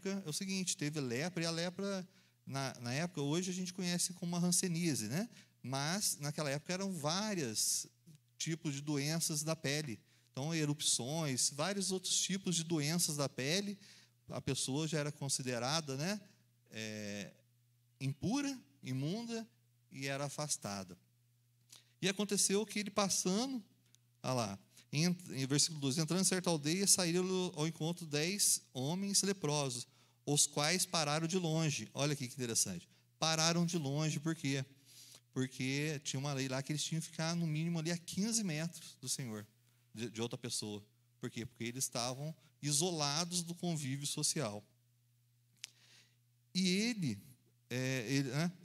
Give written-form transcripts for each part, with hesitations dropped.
época é o seguinte, teve lepra, e a lepra, na época, hoje a gente conhece como uma hanseníase, né? Mas, naquela época, eram vários tipos de doenças da pele. Então, erupções, vários outros tipos de doenças da pele, a pessoa já era considerada, né, impura, imunda, e era afastada. E aconteceu que ele passando, olha lá, em versículo 12, entrando em certa aldeia, saíram ao encontro 10 homens leprosos, os quais pararam de longe. Olha aqui que interessante. Pararam de longe, por quê? Porque tinha uma lei lá que eles tinham que ficar no mínimo ali a 15 metros do Senhor, de outra pessoa. Por quê? Porque eles estavam isolados do convívio social. E ele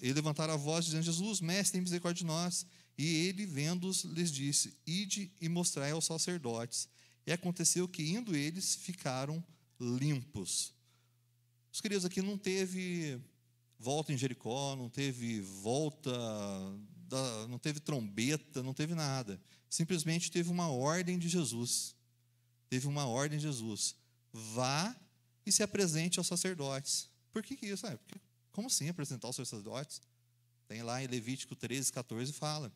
levantaram a voz, dizendo: Jesus, mestre, tem misericórdia de nós. E ele, vendo-os, lhes disse: ide e mostrai aos sacerdotes. E aconteceu que, indo eles, ficaram limpos. Os queridos, aqui não teve volta em Jericó, não teve volta, não teve trombeta, não teve nada. Simplesmente teve uma ordem de Jesus. Teve uma ordem de Jesus: vá e se apresente aos sacerdotes. Por que isso? Como assim apresentar aos sacerdotes? Tem lá em Levítico 13, 14, fala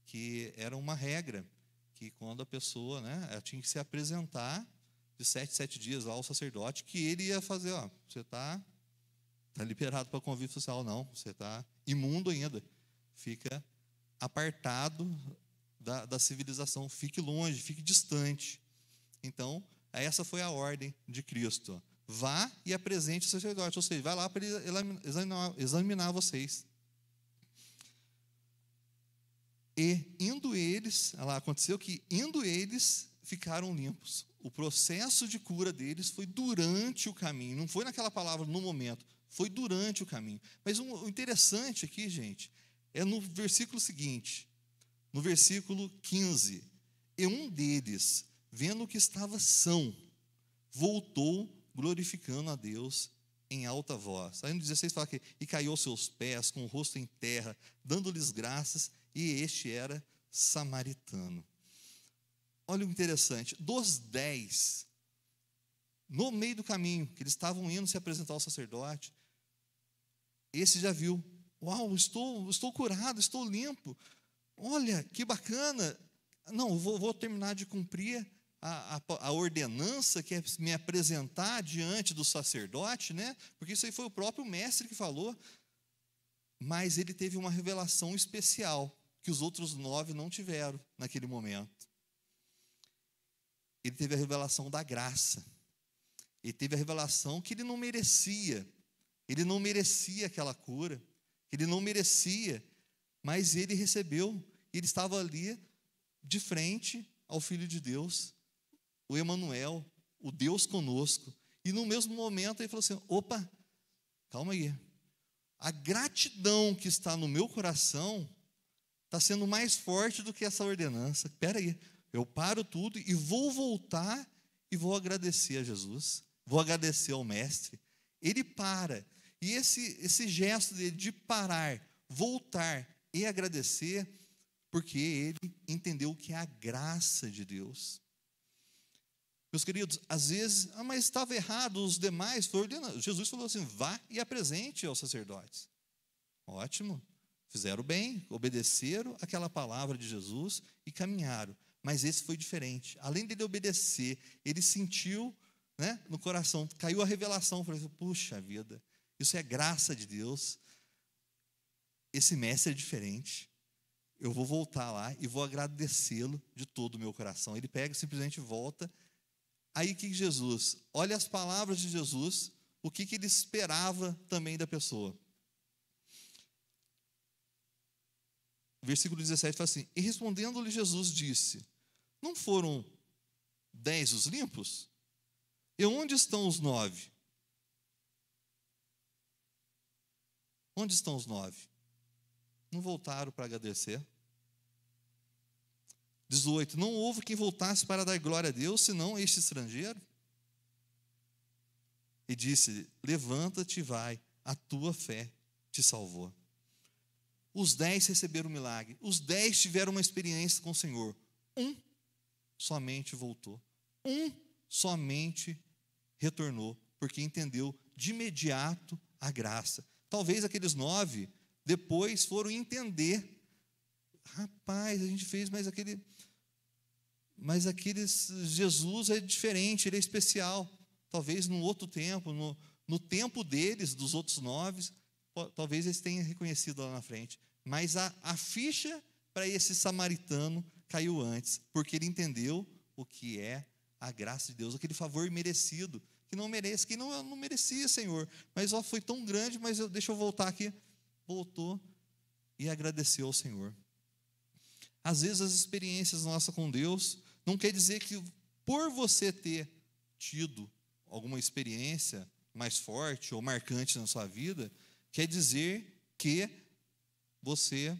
que era uma regra, que quando a pessoa, né, ela tinha que se apresentar de 7 dias lá ao sacerdote, que ele ia fazer, você está liberado para convívio social, não, você está imundo ainda, fica apartado da civilização, fique longe, fique distante. Então, essa foi a ordem de Cristo: vá e apresente o sacerdote, ou seja, vai lá para ele examinar vocês. E indo eles, aconteceu que indo eles, ficaram limpos. O processo de cura deles foi durante o caminho, não foi naquela palavra no momento, foi durante o caminho. Mas o interessante aqui, gente, é no versículo seguinte, no versículo 15: e um deles, vendo que estava são, voltou glorificando a Deus em alta voz. Aí no 16 fala que e caiu aos seus pés com o rosto em terra, dando-lhes graças, e este era samaritano. Olha o interessante, dos 10, no meio do caminho, que eles estavam indo se apresentar ao sacerdote, esse já viu: uau, estou curado, estou limpo, olha, que bacana. Não, vou terminar de cumprir a ordenança, que é me apresentar diante do sacerdote, né? Porque isso aí foi o próprio mestre que falou. Mas ele teve uma revelação especial, que os outros 9 não tiveram naquele momento. Ele teve a revelação da graça. Ele teve a revelação que ele não merecia. Ele não merecia aquela cura. Ele não merecia. Mas ele recebeu. Ele estava ali, de frente ao Filho de Deus, o Emanuel, o Deus conosco. E no mesmo momento ele falou assim: opa, calma aí. A gratidão que está no meu coração está sendo mais forte do que essa ordenança. Espera aí, eu paro tudo e vou voltar e vou agradecer a Jesus, vou agradecer ao Mestre. Ele para, e esse gesto dele de parar, voltar e agradecer, porque ele entendeu o que é a graça de Deus. Meus queridos, às vezes, mas estava errado, os demais foi ordenado. Jesus falou assim: vá e apresente aos sacerdotes. Ótimo, fizeram bem, obedeceram aquela palavra de Jesus e caminharam. Mas esse foi diferente. Além dele obedecer, ele sentiu, né, no coração, caiu a revelação, falou: puxa vida, isso é graça de Deus. Esse mestre é diferente. Eu vou voltar lá e vou agradecê-lo de todo o meu coração. Ele pega, simplesmente volta. Aí que Jesus, olha as palavras de Jesus, o que ele esperava também da pessoa. Versículo 17 fala assim: e respondendo-lhe Jesus disse: não foram 10 os limpos? E onde estão os 9? Onde estão os 9? Não voltaram para agradecer. 18, não houve quem voltasse para dar glória a Deus, senão este estrangeiro. E disse: levanta-te e vai, a tua fé te salvou. Os 10 receberam o milagre, os 10 tiveram uma experiência com o Senhor. Um somente voltou, um somente retornou, porque entendeu de imediato a graça. Talvez aqueles 9 depois foram entender. Rapaz, a gente fez, mas aqueles Jesus é diferente, ele é especial. Talvez no outro tempo, no tempo deles, dos outros 9, talvez eles tenham reconhecido lá na frente. Mas a ficha para esse samaritano caiu antes, porque ele entendeu o que é a graça de Deus, aquele favor merecido, que não merece, que não merecia, Senhor. Mas foi tão grande, mas deixa eu voltar aqui. Voltou e agradeceu ao Senhor. Às vezes as experiências nossas com Deus não quer dizer que por você ter tido alguma experiência mais forte ou marcante na sua vida, quer dizer que você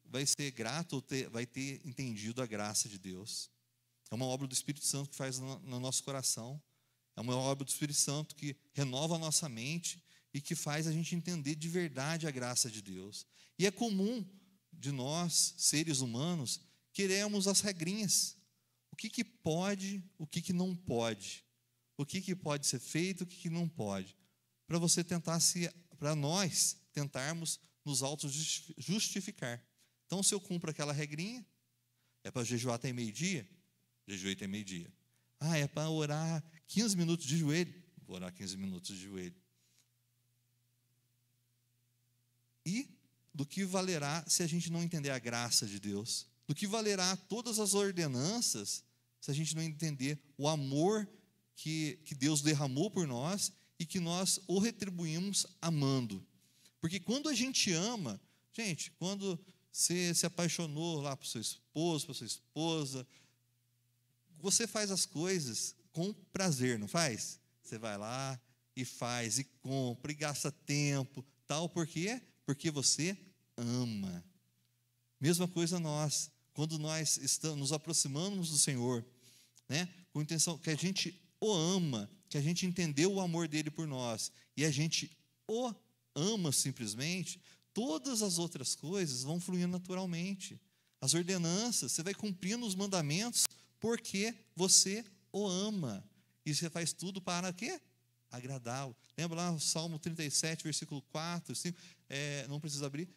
vai ser grato ou vai ter entendido a graça de Deus. É uma obra do Espírito Santo que faz no nosso coração. É uma obra do Espírito Santo que renova a nossa mente e que faz a gente entender de verdade a graça de Deus. E é comum de nós, seres humanos, queremos as regrinhas. O que pode, o que não pode. O que pode ser feito, o que não pode. Para nós tentarmos nos auto-justificar. Então, se eu cumpro aquela regrinha, é para jejuar até meio-dia? Jejuei até meio-dia. É para orar 15 minutos de joelho? Vou orar 15 minutos de joelho. E do que valerá se a gente não entender a graça de Deus? Do que valerá todas as ordenanças se a gente não entender o amor que Deus derramou por nós e que nós o retribuímos amando? Porque quando a gente ama, gente, quando você se apaixonou lá por seu esposo, por sua esposa, você faz as coisas com prazer, não faz? Você vai lá e faz, e compra, e gasta tempo, tal, por quê? Porque você ama. Mesma coisa nós, quando nós nos aproximamos do Senhor, né, com a intenção que a gente o ama, que a gente entendeu o amor dele por nós, e a gente o ama simplesmente, todas as outras coisas vão fluindo naturalmente. As ordenanças, você vai cumprindo os mandamentos, porque você o ama. E você faz tudo para quê? Agradá-lo. Lembra lá o Salmo 37, versículo 4, 5, não precisa abrir.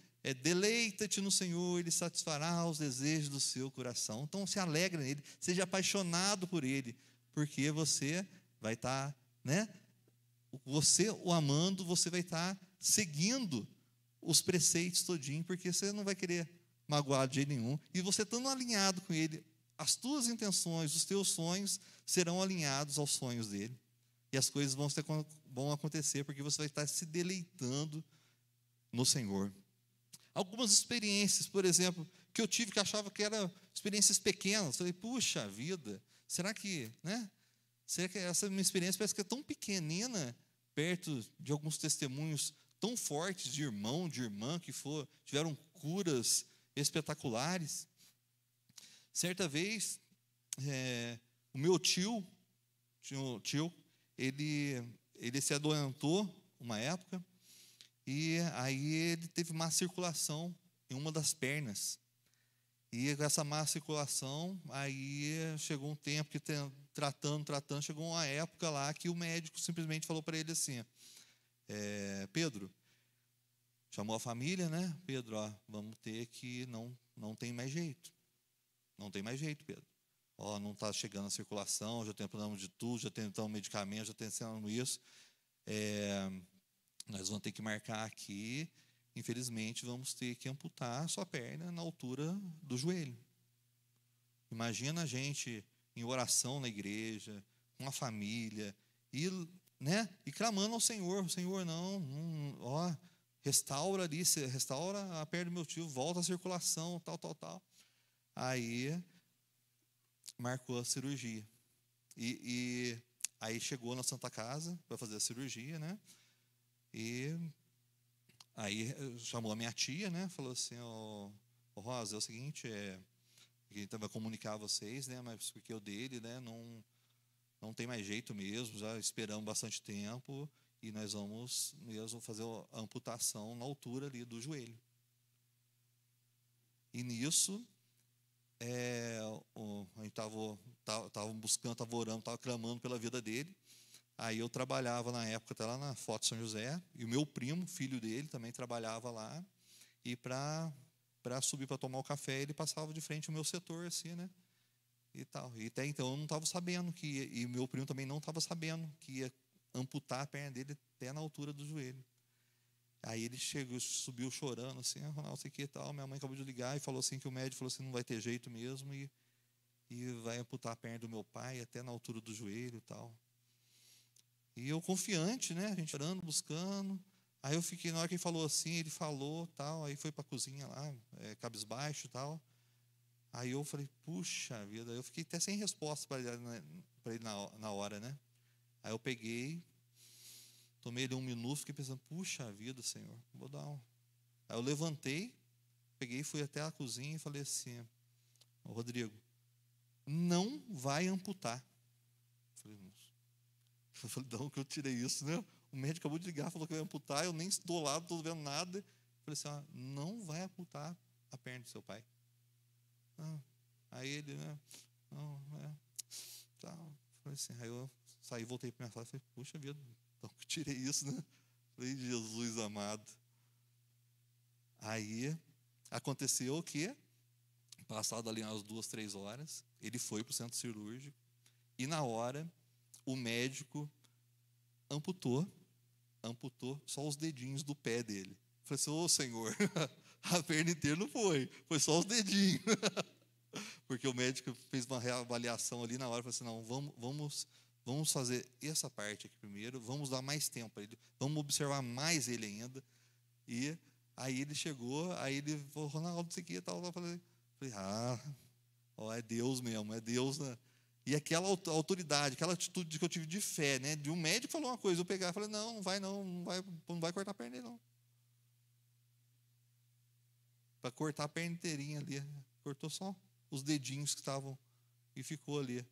Deleita-te no Senhor, Ele satisfará os desejos do seu coração. Então se alegra nele, seja apaixonado por Ele, porque você vai estar, né? Você o amando, você vai estar seguindo os preceitos todinho, porque você não vai querer magoar de jeito nenhum. E você estando alinhado com Ele, as tuas intenções, os teus sonhos serão alinhados aos sonhos dele. E as coisas vão acontecer, porque você vai estar se deleitando no Senhor. Algumas experiências, por exemplo, que eu tive, que achava que eram experiências pequenas. Falei, puxa vida, será que essa minha experiência parece que é tão pequenina, perto de alguns testemunhos tão fortes de irmão, de irmã, que tiveram curas espetaculares. Certa vez, o meu tio, ele se adoentou uma época, e aí ele teve má circulação em uma das pernas. E com essa má circulação, aí chegou um tempo que tratando, chegou uma época lá que o médico simplesmente falou para ele assim, Pedro, chamou a família, né? Pedro, vamos ter que, não tem mais jeito. Não tem mais jeito, Pedro. Não está chegando a circulação, já tentamos de tudo, já tentamos medicamento, já tentamos isso. Nós vamos ter que marcar aqui, infelizmente, vamos ter que amputar a sua perna na altura do joelho. Imagina a gente em oração na igreja, com a família, e clamando ao Senhor, Senhor, restaura ali, restaura a perna do meu tio, volta a circulação, tal. Aí marcou a cirurgia. E aí chegou na Santa Casa para fazer a cirurgia, né? E aí chamou a minha tia, né? Falou assim, Rosa, é o seguinte, a gente vai comunicar a vocês, né? Mas porque o dele, né? Não tem mais jeito mesmo, já esperamos bastante tempo e nós vamos mesmo fazer a amputação na altura ali do joelho. E nisso, a gente estava buscando, estava orando, estava clamando pela vida dele. Aí eu trabalhava na época, até lá na Foto São José, e o meu primo, filho dele, também trabalhava lá, e para subir para tomar o café, ele passava de frente ao meu setor, assim, né? E tal. E até então eu não estava sabendo que ia, e meu primo também não estava sabendo que ia amputar a perna dele até na altura do joelho. Aí ele chegou, subiu chorando, assim, Ronaldo, sei que e tal. Minha mãe acabou de ligar e falou assim que o médico falou assim, não vai ter jeito mesmo, e vai amputar a perna do meu pai até na altura do joelho e tal. E eu confiante, né? A gente orando, buscando. Aí eu fiquei, na hora que ele falou assim, ele falou, tal, aí foi para a cozinha lá, cabisbaixo e tal. Aí eu falei, puxa vida, eu fiquei até sem resposta para ele na hora, né? Aí eu peguei, tomei ali um minuto, fiquei pensando, puxa vida, Senhor, vou dar um. Aí eu levantei, peguei, fui até a cozinha e falei assim, Rodrigo, não vai amputar. Eu falei, não, que eu tirei isso, né? O médico acabou de ligar, falou que vai amputar, eu nem estou lá, não estou vendo nada. Eu falei assim, não vai amputar a perna do seu pai. Aí ele, né? Não, tá. Falei assim, aí eu saí, voltei para minha sala e falei, puxa vida, então que eu tirei isso, né? Falei, Jesus amado. Aí aconteceu que, passado ali umas 2, 3 horas, ele foi para o centro cirúrgico e na hora o médico amputou só os dedinhos do pé dele. Falei assim, ô Senhor, a perna inteira não foi só os dedinhos. Porque o médico fez uma reavaliação ali na hora, falou assim, não, vamos fazer essa parte aqui primeiro, vamos dar mais tempo para ele, vamos observar mais ele ainda. E aí ele chegou, aí ele falou, Ronaldo, não sei o que, tal, eu falei, é Deus mesmo, é Deus, né? E aquela autoridade, aquela atitude que eu tive de fé, né? De um médico falou uma coisa, eu pegar e falei, não vai cortar a perna dele, não. Para cortar a perna inteirinha ali, cortou só os dedinhos que estavam e ficou ali,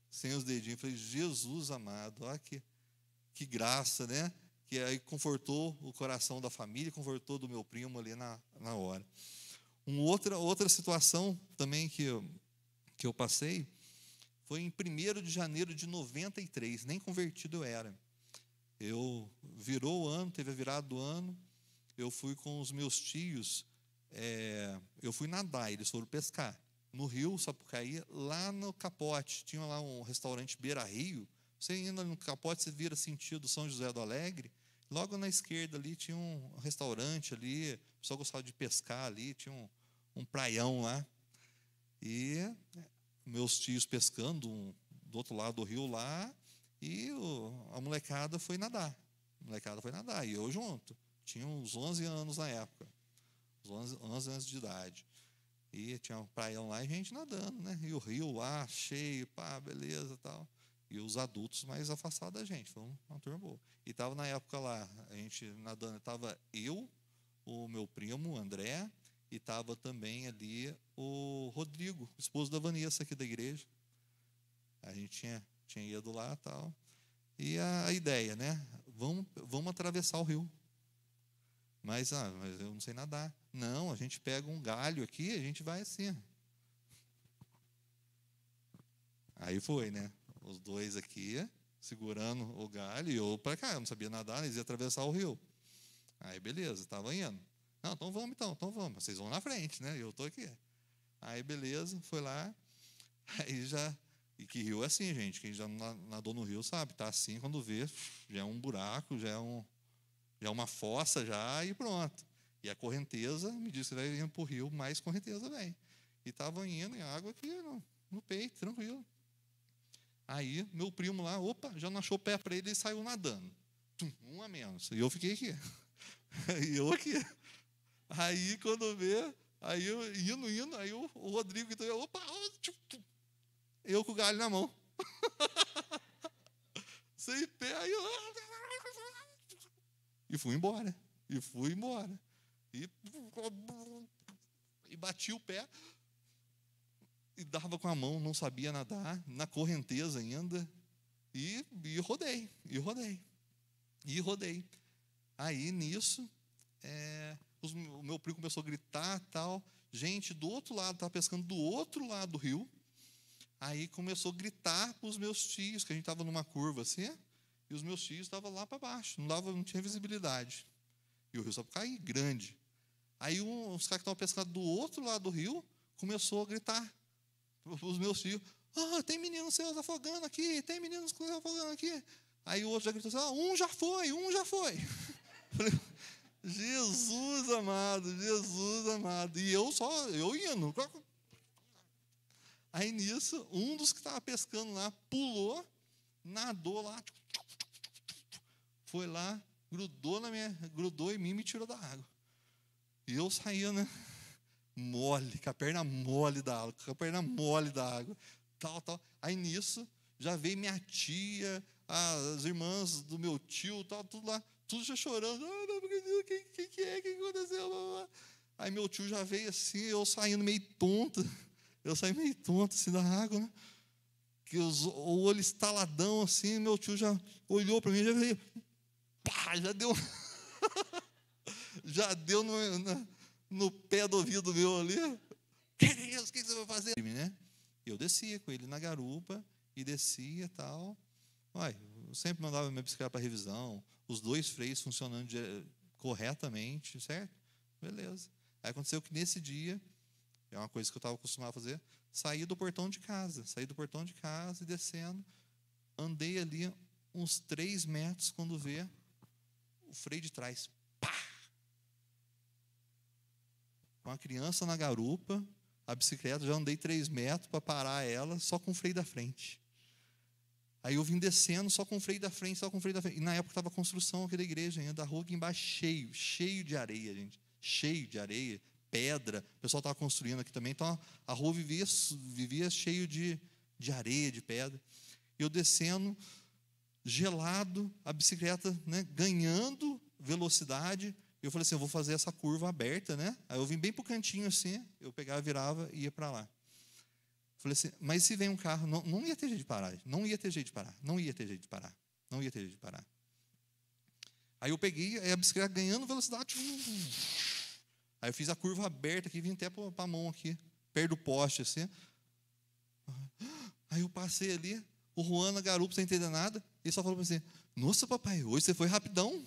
sem os dedinhos. Eu falei, Jesus amado, olha que graça, né? Que aí confortou o coração da família, confortou do meu primo ali na hora. Outra situação também que eu passei foi em 1º de janeiro de 93, nem convertido eu era. Virou o ano, teve a virada do ano, eu fui com os meus tios, eu fui nadar, eles foram pescar. No Rio Sapucaí, lá no Capote, tinha lá um restaurante Beira Rio, você indo no Capote, você vira sentido São José do Alegre, logo na esquerda ali tinha um restaurante ali, o pessoal gostava de pescar ali, tinha um praião lá, e meus tios pescando do outro lado do rio lá, e a molecada foi nadar. E eu junto. Tinha uns 11 anos na época. Uns 11 anos de idade. E tinha um praião lá e gente nadando, né? E o rio lá, cheio, pá, beleza e tal. E os adultos mais afastados da gente. Foi uma turma boa. E estava na época lá, a gente nadando, estava eu, o meu primo, o André, e estava também ali o Rodrigo, esposo da Vanessa aqui da igreja. A gente tinha ido lá e tal. E a ideia, né? Vamos atravessar o rio. Mas eu não sei nadar. Não, a gente pega um galho aqui, a gente vai assim. Aí foi, né? Os dois aqui, segurando o galho, e eu para cá, eu não sabia nadar, eles iam atravessar o rio. Aí beleza, estava indo. Não, então vamos. Vocês vão na frente, né? Eu estou aqui. Aí beleza, foi lá. Aí já. E que rio é assim, gente. Quem já nadou no rio sabe, tá assim, quando vê, já é um buraco, já é uma fossa já e pronto. E a correnteza me disse que vai indo para o rio, mais correnteza vem. E estava indo em água aqui no peito, tranquilo. Aí meu primo lá, já não achou pé para ele e saiu nadando. Um a menos. E eu fiquei aqui. E eu aqui. Aí quando vê, aí eu indo, aí o Rodrigo, então, eu com o galho na mão. Sem pé, aí eu. E fui embora. E bati o pé. E dava com a mão, não sabia nadar, na correnteza ainda. E rodei. Aí nisso, o meu primo começou a gritar tal. Gente do outro lado, estava pescando do outro lado do rio. Aí começou a gritar para os meus tios, que a gente estava numa curva assim, e os meus tios estavam lá para baixo, não tinha visibilidade. E o rio só caía grande. Aí os caras que estavam pescando do outro lado do rio começou a gritar para os meus tios: tem meninos seus afogando aqui, tem meninos seus afogando aqui. Aí o outro já gritou assim: um já foi. Falei, Jesus amado. E eu indo. Aí nisso, um dos que estava pescando lá pulou, nadou lá, foi lá, grudou em mim e me tirou da água. E eu saía, né, mole, com a perna mole da água, tal. Aí nisso, já veio minha tia, as irmãs do meu tio, tal, tudo lá, tudo já chorando. O que aconteceu? Aí meu tio já veio assim, eu saindo meio tonto. Eu saí meio tonto assim da água, né? Que o olho estaladão assim, meu tio já olhou para mim, já veio, pá, já deu no pé do ouvido meu ali. Que é isso? O que você vai fazer? Né? Eu descia com ele na garupa, e descia e tal. Eu sempre mandava minha bicicleta para revisão, os 2 freios funcionando corretamente, certo? Beleza. Aí aconteceu que nesse dia, é uma coisa que eu estava acostumado a fazer, saí do portão de casa e descendo, andei ali uns 3 metros, quando vê o freio de trás, pá! Com a criança na garupa, a bicicleta, já andei 3 metros para parar ela, só com o freio da frente. Aí eu vim descendo só com o freio da frente. E na época estava a construção aqui da igreja ainda, da rua aqui embaixo cheio de areia, gente. Cheio de areia, pedra. O pessoal estava construindo aqui também. Então a rua vivia cheio de areia, de pedra. E eu descendo, gelado, a bicicleta, né, ganhando velocidade. Eu falei assim: eu vou fazer essa curva aberta, né? Aí eu vim bem para o cantinho assim, eu pegava, virava e ia para lá. Falei assim: mas se vem um carro, não ia ter jeito de parar. Não ia ter jeito de parar. Aí eu peguei a bicicleta ganhando velocidade. Aí eu fiz a curva aberta aqui, vim até para a mão aqui, perto do poste assim. Aí eu passei ali, o Juan na garupa, sem entender nada, ele só falou assim: nossa, papai, hoje você foi rapidão.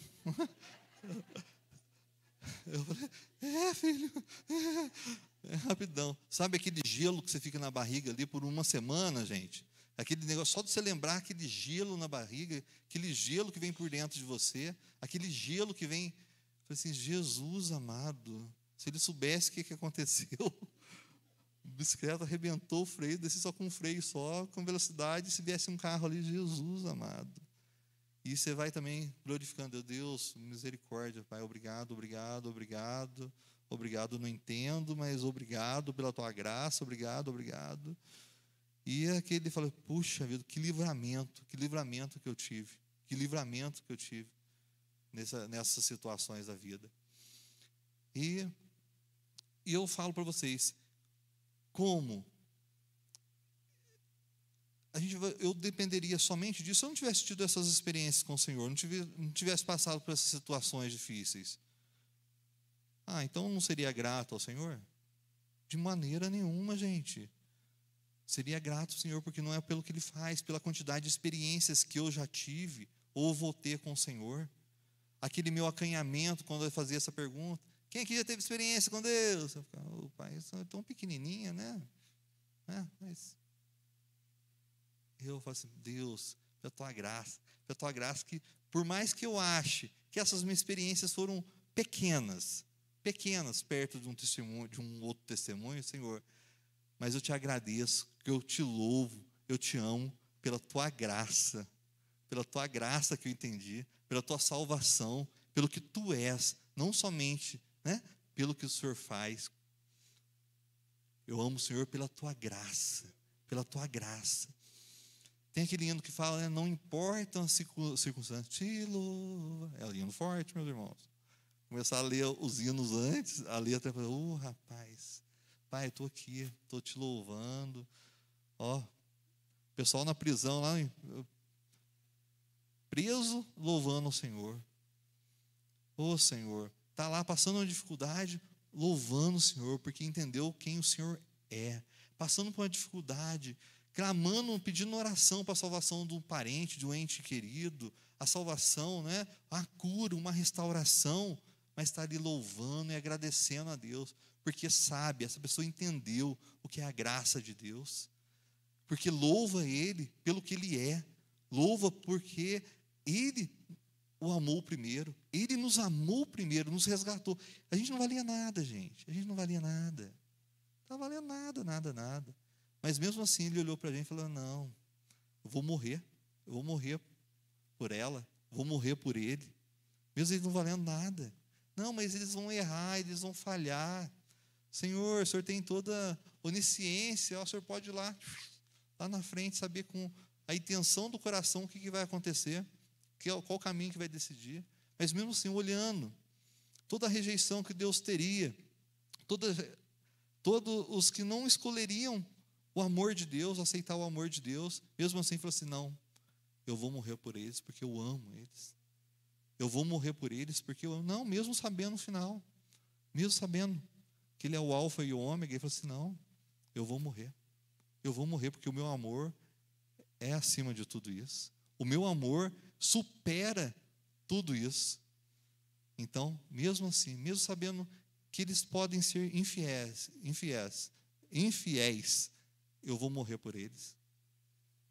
Eu falei: filho, é rapidão. Sabe aquele gelo que você fica na barriga ali por uma semana, gente? Aquele negócio, só de você lembrar aquele gelo na barriga, aquele gelo que vem por dentro de você, aquele gelo que vem. Eu falei assim: Jesus amado, se ele soubesse o que aconteceu. A bicicleta arrebentou o freio, desci só com um freio só, com velocidade, se viesse um carro ali, Jesus amado. E você vai também glorificando: Deus, misericórdia, Pai, obrigado. Obrigado, não entendo, mas obrigado pela tua graça, obrigado. E aquele fala: puxa vida, que livramento que eu tive, nessas situações da vida. E eu falo para vocês, como eu dependeria somente disso se eu não tivesse tido essas experiências com o Senhor, não tivesse passado por essas situações difíceis. Então não seria grato ao Senhor? De maneira nenhuma, gente. Seria grato ao Senhor, porque não é pelo que Ele faz, pela quantidade de experiências que eu já tive, ou vou ter com o Senhor. Aquele meu acanhamento, quando eu fazia essa pergunta: quem aqui já teve experiência com Deus? Eu ficava: pai, isso é tão pequenininha, né? Mas eu falo assim: Deus, pela tua graça, que por mais que eu ache que essas minhas experiências foram pequenas perto de um testemunho, de um outro testemunho, Senhor, mas eu te agradeço, que eu te louvo, eu te amo pela tua graça que eu entendi, pela tua salvação, pelo que tu és, não somente, né, pelo que o Senhor faz. Eu amo o Senhor pela tua graça. Tem aquele hino que fala, né, não importam as circunstâncias, te louva. É hino forte, meus irmãos. Começar a ler os hinos antes, a letra, rapaz, Pai, estou aqui, estou te louvando. Pessoal na prisão lá, preso, louvando o Senhor. Senhor, está lá passando uma dificuldade, louvando o Senhor, porque entendeu quem o Senhor é. Passando por uma dificuldade, clamando, pedindo oração para a salvação de um parente, de um ente querido, a salvação, né? A cura, uma restauração, mas está ali louvando e agradecendo a Deus, porque sabe, essa pessoa entendeu o que é a graça de Deus, porque louva Ele pelo que Ele é, louva porque Ele o amou primeiro, Ele nos amou primeiro, nos resgatou. A gente não valia nada, gente, a gente não valia nada, não estava valendo nada, nada, nada. Mas mesmo assim Ele olhou para a gente e falou: não, eu vou morrer por ela, vou morrer por ele, mesmo eles não valendo nada. Não, mas eles vão errar, eles vão falhar. Senhor, o Senhor tem toda onisciência, o Senhor pode ir lá na frente, saber com a intenção do coração o que vai acontecer, qual o caminho que vai decidir. Mas mesmo assim, olhando toda a rejeição que Deus teria, todos os que não escolheriam o amor de Deus, aceitar o amor de Deus, mesmo assim falou assim: não, eu vou morrer por eles porque eu amo eles. Eu vou morrer por eles porque eu amo. Não, mesmo sabendo o final, mesmo sabendo que Ele é o alfa e o ômega, Ele falou assim: não, eu vou morrer. Eu vou morrer porque o meu amor é acima de tudo isso. O meu amor supera tudo isso. Então, mesmo assim, mesmo sabendo que eles podem ser infiéis, eu vou morrer por eles.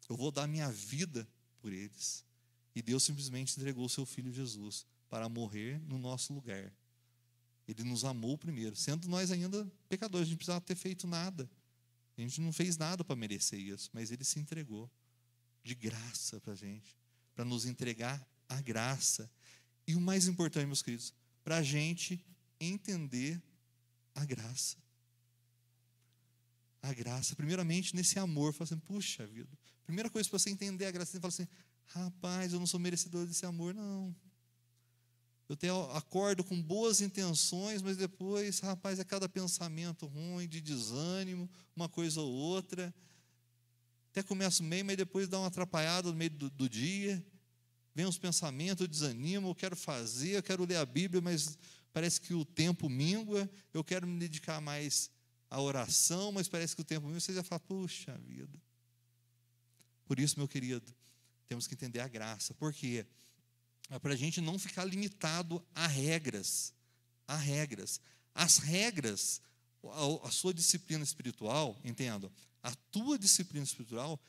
Eu vou dar minha vida por eles. E Deus simplesmente entregou o seu Filho Jesus para morrer no nosso lugar. Ele nos amou primeiro, sendo nós ainda pecadores, a gente não precisava ter feito nada. A gente não fez nada para merecer isso, mas Ele se entregou de graça para a gente, para nos entregar a graça. E o mais importante, meus queridos, para a gente entender a graça. A graça, primeiramente nesse amor, fala assim: puxa vida, primeira coisa para você entender a graça, você fala assim: rapaz, eu não sou merecedor desse amor, não. Eu acordo com boas intenções, mas depois, rapaz, é cada pensamento ruim, de desânimo, uma coisa ou outra. Até começo bem, mas depois dá uma atrapalhada no meio do dia. Vem os pensamentos, eu desanimo, eu quero fazer, eu quero ler a Bíblia, mas parece que o tempo mingua. Eu quero me dedicar mais à oração, mas parece que o tempo mingua. Você já fala: puxa vida. Por isso, meu querido, temos que entender a graça. Por quê? É para a gente não ficar limitado a regras. As regras, a sua disciplina espiritual, entendo, a tua disciplina espiritual